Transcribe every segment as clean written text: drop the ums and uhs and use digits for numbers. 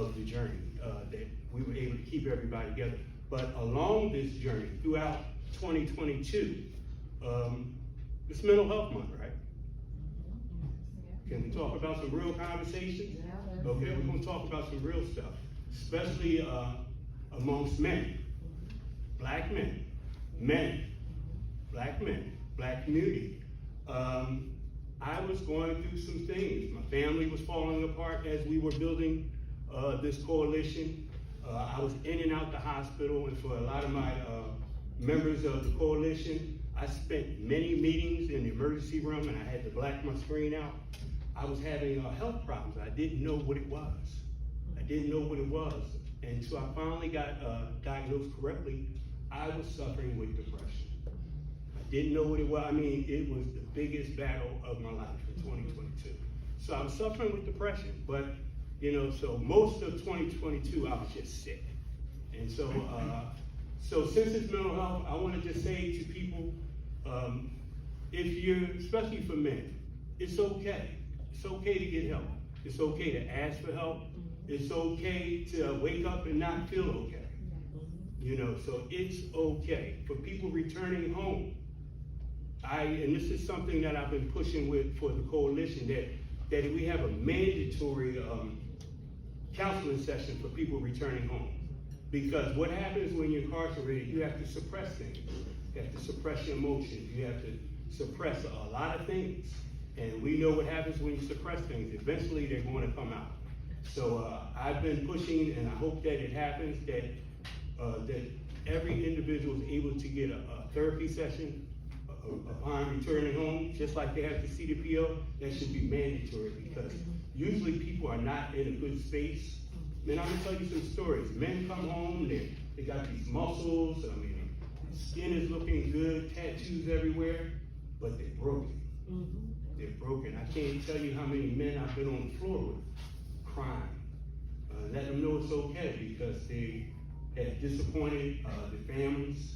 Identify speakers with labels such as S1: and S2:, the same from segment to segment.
S1: of the journey, that we were able to keep everybody together. But along this journey, throughout 2022, it's Mental Health Month, right? Can we talk about some real conversations? Okay, we're gonna talk about some real stuff, especially amongst men, black men, black community. I was going through some things. My family was falling apart as we were building this coalition. I was in and out the hospital, and for a lot of my members of the coalition, I spent many meetings in the emergency room, and I had to black my screen out. I was having health problems. I didn't know what it was. And so I finally got diagnosed correctly. I was suffering with depression. I didn't know what it was. I mean, it was the biggest battle of my life in 2022. So I was suffering with depression, but you know, so most of 2022, I was just sick. And so, so since it's mental health, I want to just say to people, if you're, especially for men, it's okay. It's okay to get help. It's okay to ask for help. It's okay to wake up and not feel okay. You know, so it's okay. For people returning home, and this is something that I've been pushing with for the coalition, that we have a mandatory counseling session for people returning home. Because what happens when you're incarcerated, you have to suppress things. You have to suppress your emotions. You have to suppress a lot of things. And we know what happens when you suppress things. Eventually, they're going to come out. So I've been pushing, and I hope that it happens, that every individual is able to get a therapy session upon returning home, just like they have the CDPO. That should be mandatory, because usually people are not in a good space. Man, I'm gonna tell you some stories. Men come home, they got these muscles, I mean, skin is looking good, tattoos everywhere, but they're broken. They're broken. I can't tell you how many men I've been on the floor with, crying. Let them know it's okay, because they have disappointed their families,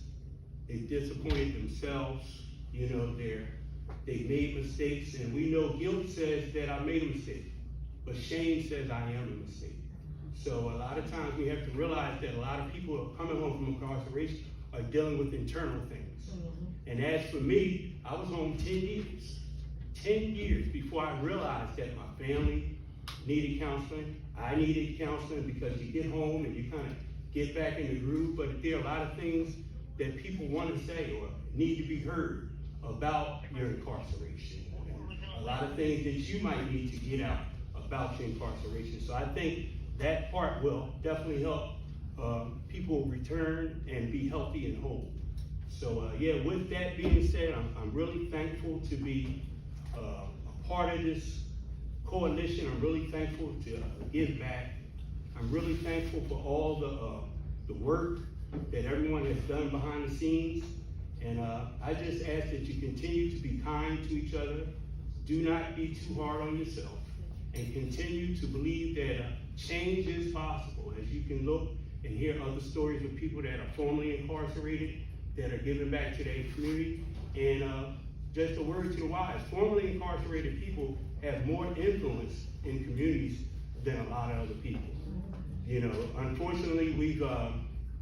S1: they disappointed themselves. You know, they made mistakes, and we know guilt says that I made a mistake, but shame says I am a mistake. So a lot of times we have to realize that a lot of people are coming home from incarceration are dealing with internal things. And as for me, I was home 10 years before I realized that my family needed counseling. I needed counseling, because you get home and you kind of get back in the groove, but there are a lot of things that people want to say or need to be heard about your incarceration. A lot of things that you might need to get out about your incarceration. So I think that part will definitely help people return and be healthy and whole. So yeah, with that being said, I'm really thankful to be a part of this coalition. I'm really thankful to give back. I'm really thankful for all the work that everyone has done behind the scenes. And I just ask that you continue to be kind to each other. Do not be too hard on yourself, and continue to believe that change is possible. As you can look and hear other stories of people that are formerly incarcerated, that are giving back to their community. And just a word to the wise, formerly incarcerated people have more influence in communities than a lot of other people. You know, unfortunately, we've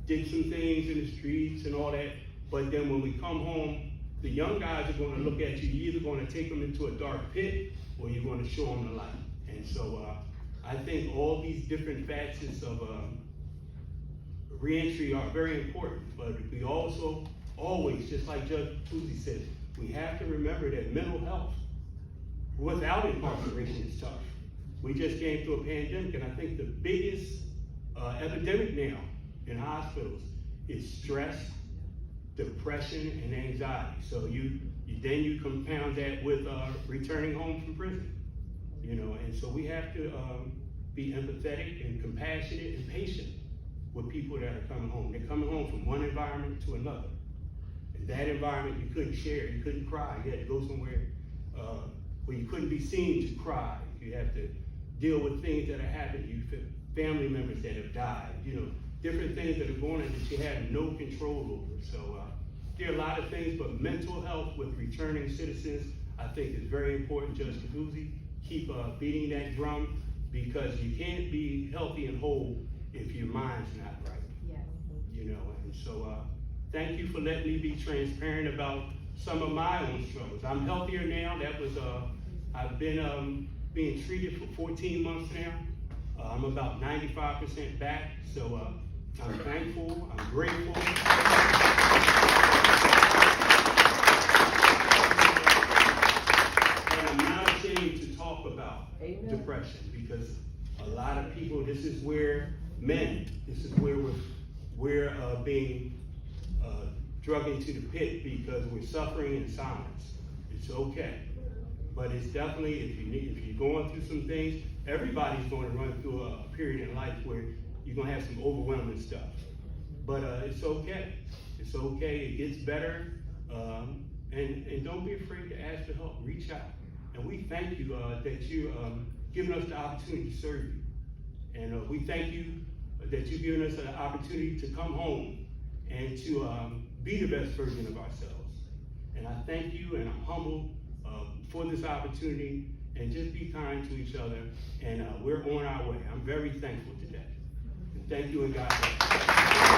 S1: did some things in the streets and all that, but then when we come home, the young guys are going to look at you. You're either going to take them into a dark pit, or you're going to show them the light. And so I think all these different facets of reentry are very important, but we also always, just like Judge Puzi said, we have to remember that mental health without incarceration is tough. We just came through a pandemic, and I think the biggest epidemic now in hospitals is stress, depression, and anxiety. So then you compound that with returning home from prison, you know. And so we have to be empathetic and compassionate and patient with people that are coming home. They're coming home from one environment to another. In that environment, you couldn't share, you couldn't cry. You had to go somewhere where you couldn't be seen to cry. You have to deal with things that are happening. You family members that have died, you know, different things that are going on that you have no control over. So there are a lot of things, but mental health with returning citizens, I think is very important. Judge Kabuzi, keep beating that drum. because you can't be healthy and whole if your mind's not right.
S2: Yes.
S1: You know, and so thank you for letting me be transparent about some of my own struggles. I'm healthier now. That was I've been being treated for 14 months now. I'm about 95% back, so I'm thankful, I'm grateful. And I'm not ashamed to talk about depression, because a lot of people, this is where we're being drug into the pit, because we're suffering in silence. It's okay. But it's definitely, if you're going through some things, everybody's going to run through a period in life where you're going to have some overwhelming stuff. But it's okay. It's okay. It gets better. And don't be afraid to ask for help. Reach out. And we thank you that you're giving us the opportunity to serve you. And we thank you that you've given us an opportunity to come home and to be the best version of ourselves. And I thank you, and I'm humbled for this opportunity, and just be kind to each other, and we're on our way. I'm very thankful today. And thank you, and God bless.